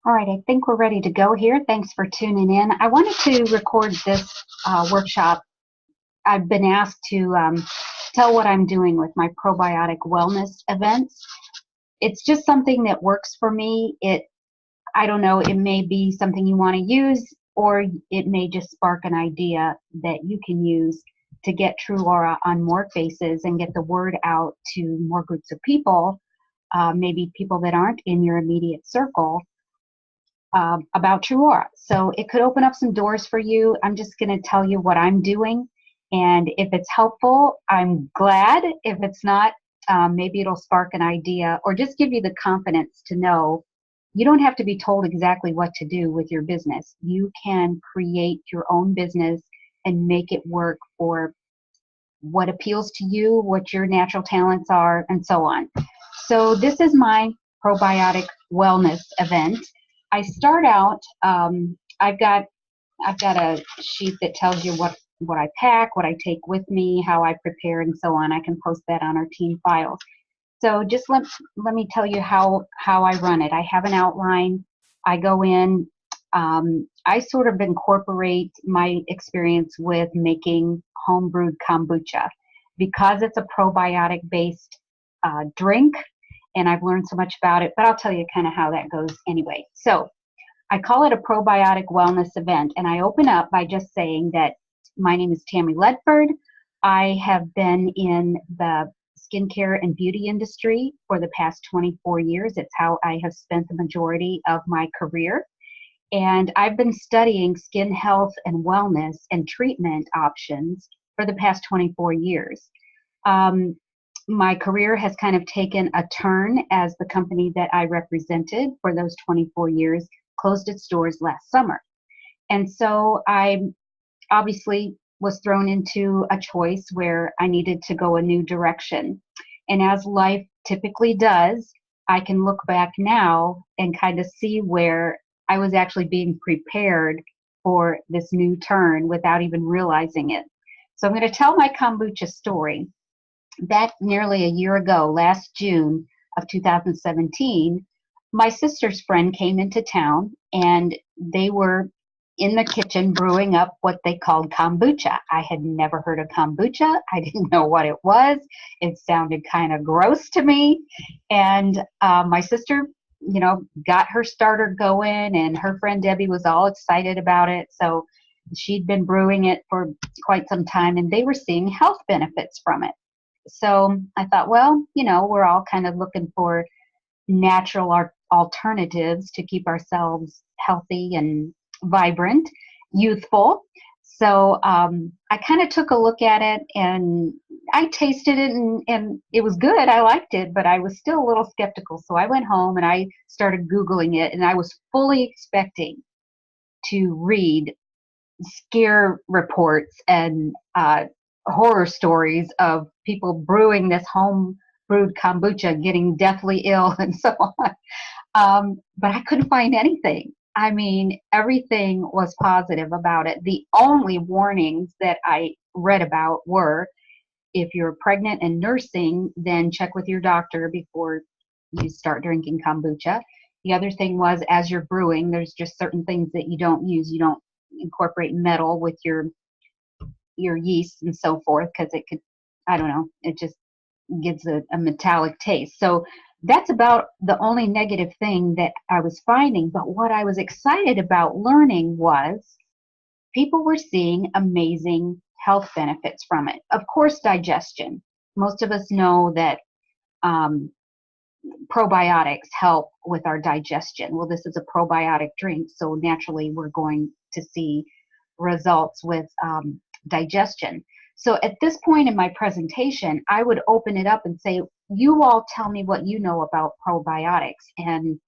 All right, I think we're ready to go here. Thanks for tuning in. I wanted to record this workshop. I've been asked to tell what I'm doing with my probiotic wellness events. It's just something that works for me. I don't know, it may be something you want to use, or it may just spark an idea that you can use to get True Aura on more faces and get the word out to more groups of people, maybe people that aren't in your immediate circle, about True Aura. So it could open up some doors for you. I'm just going to tell you what I'm doing. And if it's helpful, I'm glad. If it's not, maybe it'll spark an idea or just give you the confidence to know you don't have to be told exactly what to do with your business. You can create your own business and make it work for what appeals to you, what your natural talents are, and so on. So this is my probiotic wellness event. I start out, I've got a sheet that tells you what I pack, what I take with me, how I prepare, and so on. I can post that on our team files. So just let me tell you how I run it. I have an outline. I go in. I sort of incorporate my experience with making home brewed kombucha because it's a probiotic based drink, and I've learned so much about it. But I'll tell you kind of how that goes anyway. So I call it a probiotic wellness event, and I open up by just saying that my name is Tami Ledford. I have been in the skincare and beauty industry for the past 24 years. It's how I have spent the majority of my career. And I've been studying skin health and wellness and treatment options for the past 24 years. My career has kind of taken a turn as the company that I represented for those 24 years closed its doors last summer. And so I obviously was thrown into a choice where I needed to go a new direction. And as life typically does, I can look back now and kind of see where I was actually being prepared for this new turn without even realizing it. So I'm going to tell my kombucha story. Back nearly a year ago, last June of 2017, my sister's friend came into town and they were in the kitchen brewing up what they called kombucha. I had never heard of kombucha. I didn't know what it was. It sounded kind of gross to me. And my sister, got her starter going, and her friend Debbie was all excited about it. So she'd been brewing it for quite some time, and they were seeing health benefits from it. So I thought, well, we're all kind of looking for natural alternatives to keep ourselves healthy and vibrant, youthful. So I kind of took a look at it and I tasted it and it was good. I liked it, but I was still a little skeptical. So I went home and I started Googling it, and I was fully expecting to read scare reports and horror stories of people brewing this home brewed kombucha, getting deathly ill and so on. But I couldn't find anything. I mean, everything was positive about it. The only warnings that I read about were if you're pregnant and nursing, then check with your doctor before you start drinking kombucha. The other thing was, as you're brewing, there's just certain things that you don't use. You don't incorporate metal with your yeast and so forth, because it could, I don't know, it just gives a metallic taste. So that's about the only negative thing that I was finding. But what I was excited about learning was people were seeing amazing health benefits from it. Of course, digestion. Most of us know that probiotics help with our digestion. Well, this is a probiotic drink, so naturally we're going to see results with digestion. So at this point in my presentation, I would open it up and say, you all tell me what you know about probiotics, and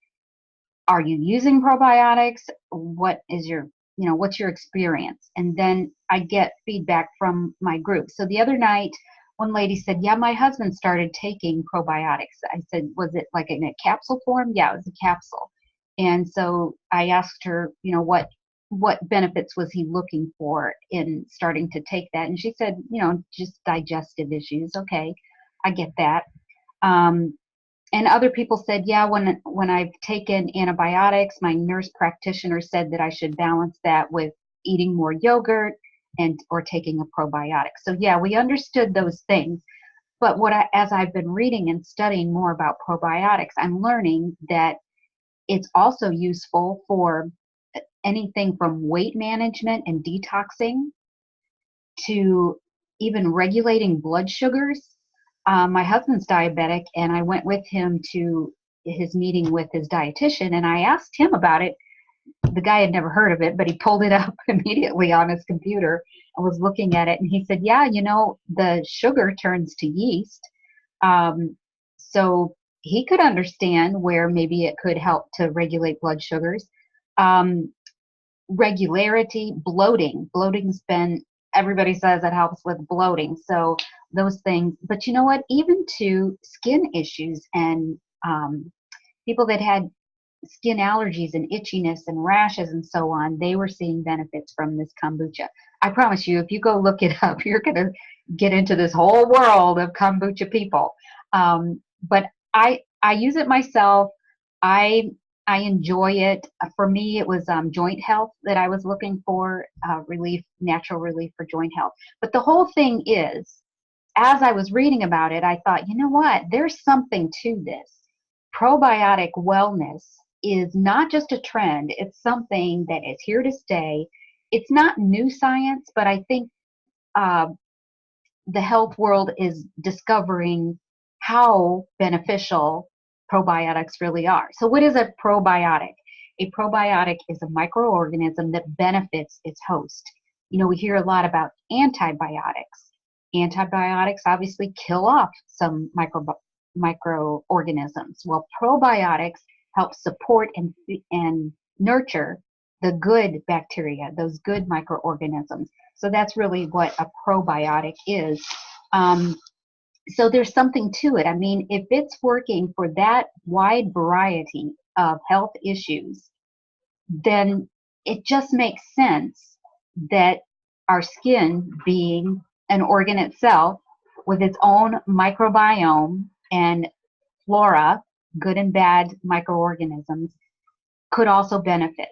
are you using probiotics? What is your, what's your experience? And then I get feedback from my group. So the other night, one lady said, yeah, my husband started taking probiotics. I said, was it like in a capsule form? Yeah, it was a capsule. And so I asked her, what benefits was he looking for in starting to take that? And she said, just digestive issues. Okay, I get that. And other people said, yeah, when I've taken antibiotics, my nurse practitioner said that I should balance that with eating more yogurt and or taking a probiotic. So yeah, we understood those things. But as I've been reading and studying more about probiotics, I'm learning that it's also useful for anything from weight management and detoxing to even regulating blood sugars. My husband's diabetic, and I went with him to his meeting with his dietitian, and I asked him about it. The guy had never heard of it, but he pulled it up immediately on his computer and was looking at it, and he said, yeah, the sugar turns to yeast. So he could understand where maybe it could help to regulate blood sugars. Um, Regularity, bloating. Bloating's been, everybody says it helps with bloating. So those things, but you know what? Even to skin issues and people that had skin allergies and itchiness and rashes and so on, they were seeing benefits from this kombucha. I promise you, if you go look it up, you're going to get into this whole world of kombucha people. But I use it myself. I I enjoy it. For me, it was joint health that I was looking for, relief, natural relief for joint health. But the whole thing is, as I was reading about it, I thought, you know what? There's something to this. Probiotic wellness is not just a trend, it's something that is here to stay. It's not new science, but I think uh, the health world is discovering how beneficial probiotics really are. So, what is a probiotic? A probiotic is a microorganism that benefits its host. We hear a lot about antibiotics. Antibiotics obviously kill off some microorganisms. Well, probiotics help support and nurture the good bacteria, those good microorganisms. So that's really what a probiotic is. Um, so there's something to it. I mean, if it's working for that wide variety of health issues, then it just makes sense that our skin, being an organ itself with its own microbiome and flora, good and bad microorganisms, could also benefit.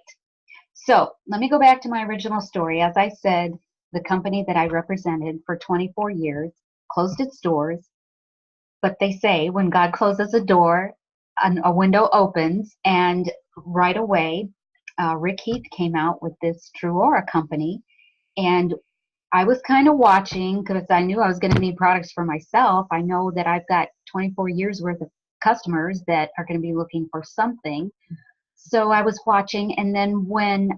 So let me go back to my original story. As I said, the company that I represented for 24 years closed its doors. But they say when God closes a door, a window opens, and right away, Rick Heath came out with this True Aura company. And I was kind of watching because I knew I was going to need products for myself. I know that I've got 24 years worth of customers that are going to be looking for something. So I was watching, and then when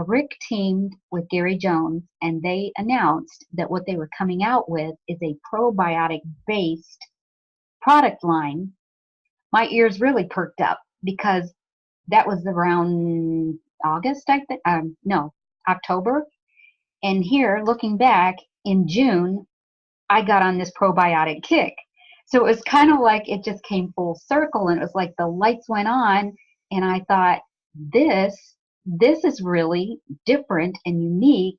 Rick teamed with Gary Jones and they announced that what they were coming out with is a probiotic based product line, my ears really perked up because that was around August, I think. No, October. And here, looking back in June, I got on this probiotic kick. So it was kind of like it just came full circle, and it was like the lights went on, and I thought, this this is really different and unique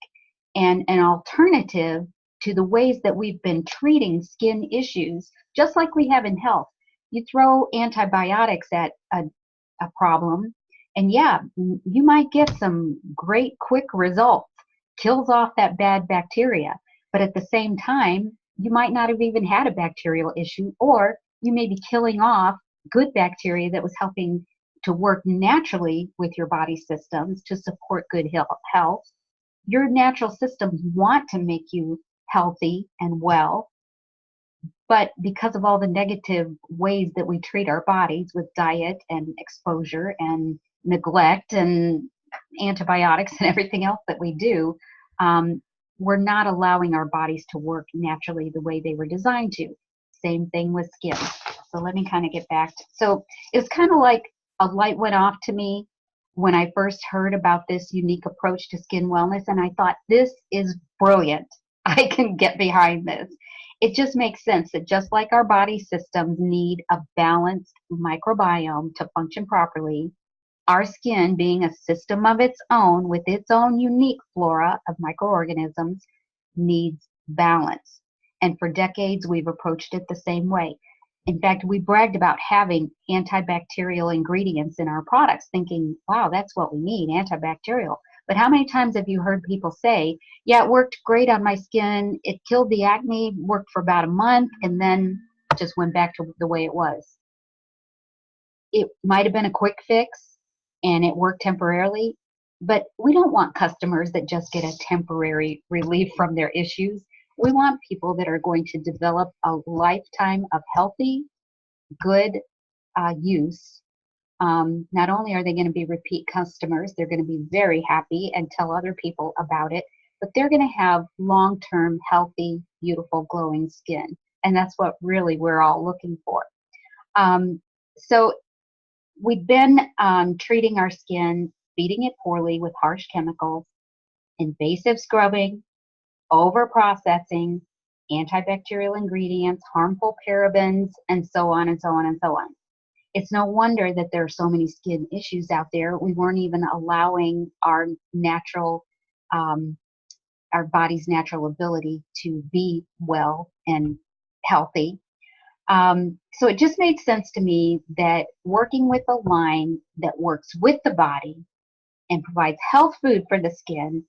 and an alternative to the ways that we've been treating skin issues, just like we have in health. You throw antibiotics at a problem, and yeah, you might get some great quick results, kills off that bad bacteria. But at the same time, you might not have even had a bacterial issue, or you may be killing off good bacteria that was helping to work naturally with your body systems to support good health. Your natural systems want to make you healthy and well, but because of all the negative ways that we treat our bodies with diet and exposure and neglect and antibiotics and everything else that we do, we're not allowing our bodies to work naturally the way they were designed to. Same thing with skin. So let me kind of get back to, so it's kind of like a light went off to me when I first heard about this unique approach to skin wellness, and I thought, this is brilliant. I can get behind this. It just makes sense that just like our body systems need a balanced microbiome to function properly, our skin, being a system of its own with its own unique flora of microorganisms, needs balance. And for decades, we've approached it the same way. In fact, we bragged about having antibacterial ingredients in our products, thinking, wow, that's what we need, antibacterial. But how many times have you heard people say, yeah, it worked great on my skin, it killed the acne, worked for about a month, and then just went back to the way it was? It might have been a quick fix and it worked temporarily, but we don't want customers that just get a temporary relief from their issues. We want people that are going to develop a lifetime of healthy, good use. Not only are they going to be repeat customers, they're going to be very happy and tell other people about it, but they're going to have long-term, healthy, beautiful, glowing skin. And that's what really we're all looking for. So we've been treating our skin, feeding it poorly with harsh chemicals, invasive scrubbing, over-processing, antibacterial ingredients, harmful parabens, and so on and so on and so on. It's no wonder that there are so many skin issues out there. We weren't even allowing our natural, our body's natural ability to be well and healthy. So it just made sense to me that working with a line that works with the body and provides health food for the skin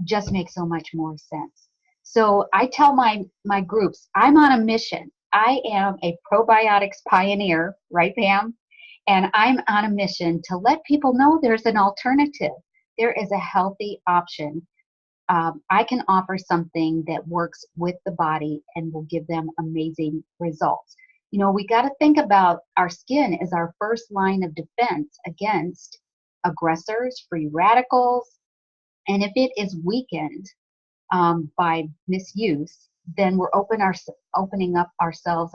just makes so much more sense. So I tell my groups, I'm on a mission. I am a probiotics pioneer, right, Pam? And I'm on a mission to let people know there's an alternative. There is a healthy option. I can offer something that works with the body and will give them amazing results. You know, we got to think about our skin as our first line of defense against aggressors, free radicals, and if it is weakened by misuse, then we're opening up ourselves,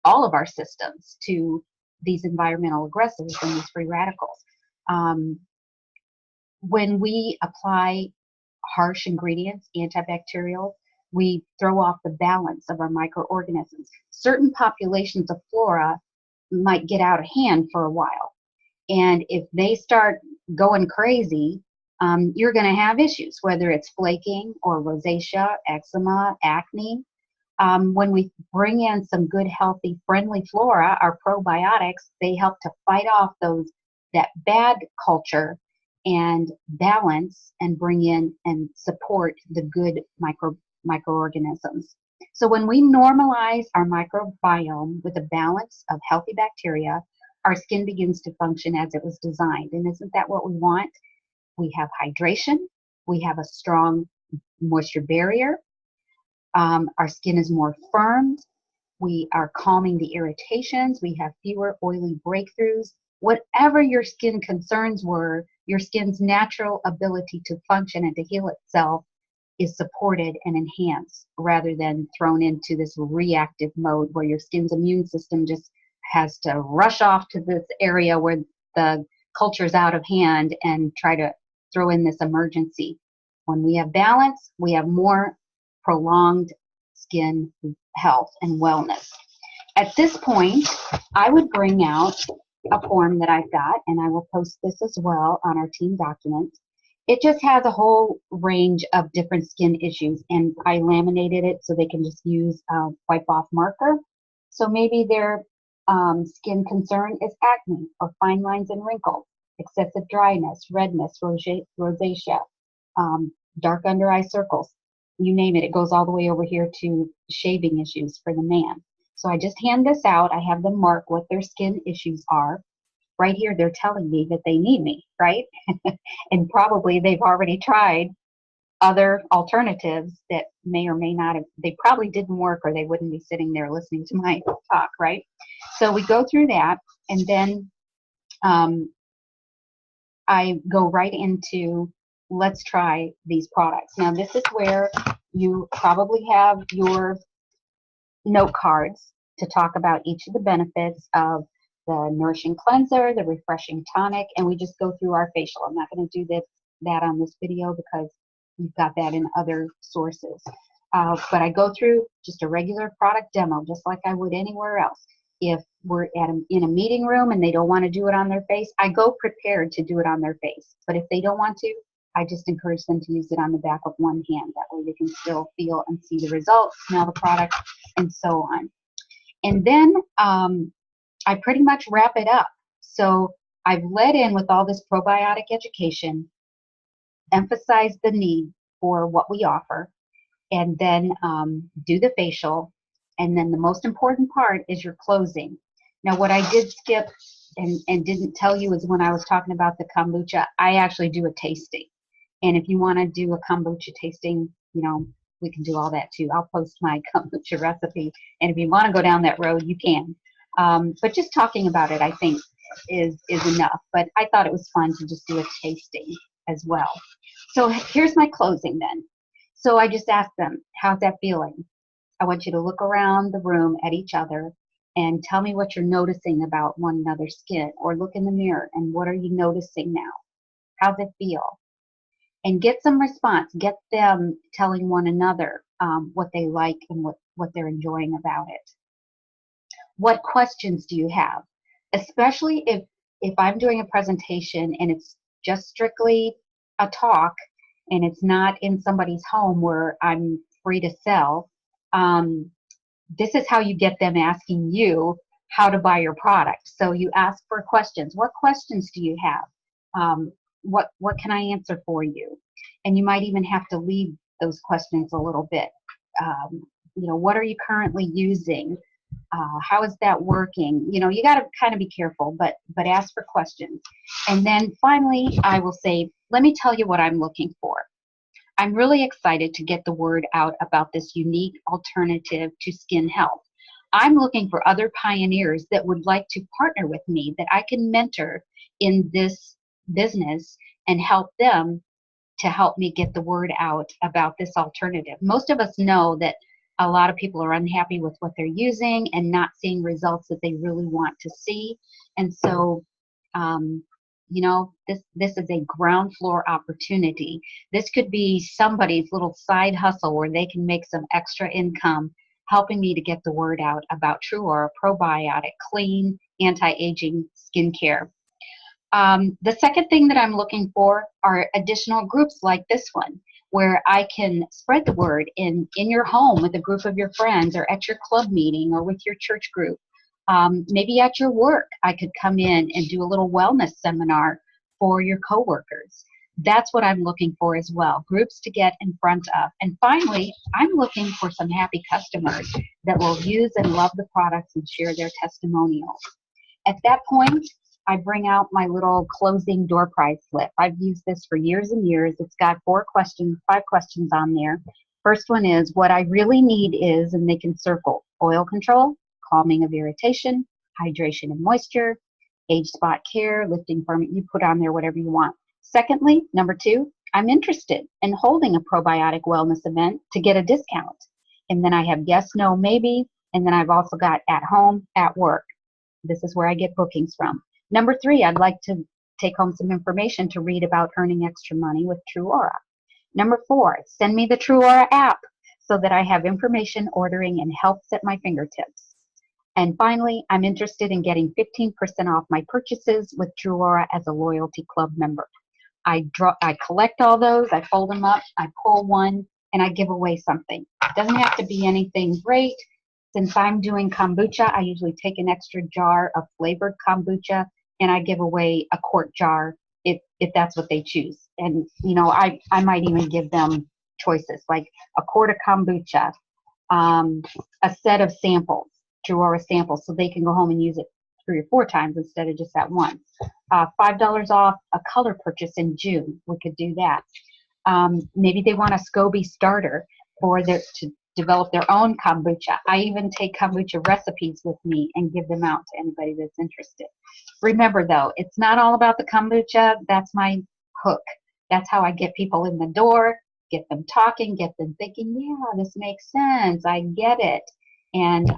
all of our systems to these environmental aggressors and these free radicals. When we apply harsh ingredients, antibacterial, we throw off the balance of our microorganisms. Certain populations of flora might get out of hand for a while. And if they start going crazy, you're going to have issues, whether it's flaking or rosacea, eczema, acne. When we bring in some good, healthy, friendly flora, our probiotics, they help to fight off that bad culture and balance and bring in and support the good microorganisms. So when we normalize our microbiome with a balance of healthy bacteria, our skin begins to function as it was designed. And isn't that what we want? We have hydration. We have a strong moisture barrier. Our skin is more firm. We are calming the irritations. We have fewer oily breakthroughs. Whatever your skin concerns were, your skin's natural ability to function and to heal itself is supported and enhanced rather than thrown into this reactive mode where your skin's immune system just has to rush off to this area where the culture's out of hand and try to throw in this emergency. When we have balance, we have more prolonged skin health and wellness. At this point, I would bring out a form that I've got, and I will post this as well on our team document. It just has a whole range of different skin issues, and I laminated it so they can just use a wipe-off marker. So maybe their skin concern is acne or fine lines and wrinkles, excessive dryness, redness, rosacea, dark under eye circles. You name it, it goes all the way over here to shaving issues for the man. So I just hand this out. I have them mark what their skin issues are. Right here, they're telling me that they need me, right? And probably they've already tried other alternatives that may or may not have, they probably didn't work or they wouldn't be sitting there listening to my talk, right? So we go through that, and then I go right into, let's try these products. Now, this is where you probably have your note cards to talk about each of the benefits of the nourishing cleanser, the refreshing tonic, and we just go through our facial. I'm not going to do that on this video because you've got that in other sources. But I go through just a regular product demo, just like I would anywhere else. If we're in a meeting room and they don't want to do it on their face, I go prepared to do it on their face. But if they don't want to, I just encourage them to use it on the back of one hand. That way they can still feel and see the results, smell the product, and so on. And then I pretty much wrap it up. So I've led in with all this probiotic education, emphasized the need for what we offer, and then do the facial. And then the most important part is your closing. Now, what I did skip and didn't tell you is when I was talking about the kombucha, I actually do a tasting. And if you want to do a kombucha tasting, we can do all that too. I'll post my kombucha recipe. And if you want to go down that road, you can. But just talking about it, I think, is enough. But I thought it was fun to just do a tasting as well. So here's my closing then. So I just asked them, how's that feeling? I want you to look around the room at each other and tell me what you're noticing about one another's skin, or look in the mirror and what are you noticing now? How's it feel? And get some response. Get them telling one another what they like and what they're enjoying about it. What questions do you have? Especially if I'm doing a presentation and it's just strictly a talk and it's not in somebody's home where I'm free to sell. This is how you get them asking you how to buy your product. So you ask for questions. What questions do you have? What can I answer for you? And you might even have to lead those questions a little bit. What are you currently using? How is that working? You got to kind of be careful, but ask for questions. And then finally, I will say, let me tell you what I'm looking for. I'm really excited to get the word out about this unique alternative to skin health. I'm looking for other pioneers that would like to partner with me, that I can mentor in this business and help them to help me get the word out about this alternative. Most of us know that a lot of people are unhappy with what they're using and not seeing results that they really want to see. And so, this is a ground floor opportunity. This could be somebody's little side hustle where they can make some extra income helping me to get the word out about TruAura probiotic, clean, anti-aging skincare. The second thing that I'm looking for are additional groups like this one, where I can spread the word in your home with a group of your friends, or at your club meeting, or with your church group. Maybe at your work, I could come in and do a little wellness seminar for your coworkers. That's what I'm looking for as well, groups to get in front of. And finally, I'm looking for some happy customers that will use and love the products and share their testimonials. At that point, I bring out my little closing door prize slip. I've used this for years and years. It's got 5 questions on there. First one is, what I really need is, and they can circle, oil control, calming of irritation, hydration and moisture, age spot care, lifting firming. You put on there whatever you want. Secondly, number 2, I'm interested in holding a probiotic wellness event to get a discount. And then I have yes, no, maybe. And then I've also got at home, at work. This is where I get bookings from. Number 3, I'd like to take home some information to read about earning extra money with TruAura. Number 4, send me the TruAura app so that I have information, ordering, and helps at my fingertips. And finally, I'm interested in getting 15% off my purchases with TruAura as a loyalty club member. I collect all those, I fold them up, I pull one, and I give away something. It doesn't have to be anything great. Since I'm doing kombucha, I usually take an extra jar of flavored kombucha and I give away a quart jar if that's what they choose. And, I might even give them choices, like a quart of kombucha, a set of samples, TruAura samples, so they can go home and use it 3 or 4 times instead of just at once. $5 off a color purchase in June. We could do that. Maybe they want a SCOBY starter to develop their own kombucha. I even take kombucha recipes with me and give them out to anybody that's interested. Remember though, it's not all about the kombucha. That's my hook. That's how I get people in the door, get them talking, get them thinking, yeah, this makes sense. I get it. And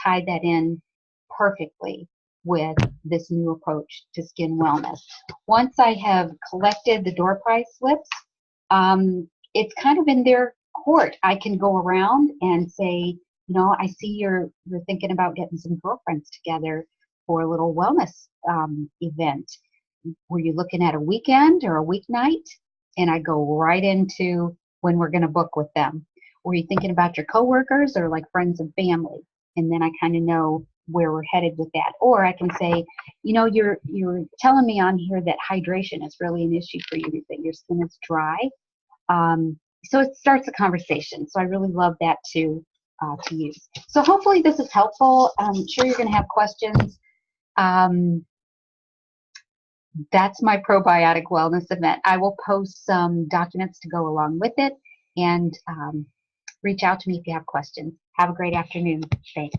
tie that in perfectly with this new approach to skin wellness. Once I have collected the door prize slips, it's kind of in their court. I can go around and say, I see you're thinking about getting some girlfriends together for a little wellness event. Were you looking at a weekend or a weeknight? And I go right into when we're going to book with them. Were you thinking about your coworkers or like friends and family? and then I kind of know where we're headed with that. Or I can say, you know, you're telling me on here that hydration is really an issue for you, that your skin is dry. So it starts a conversation. So I really love that to use. So hopefully this is helpful. I'm sure you're going to have questions. That's my probiotic wellness event. I will post some documents to go along with it, and reach out to me if you have questions. Have a great afternoon. Thanks.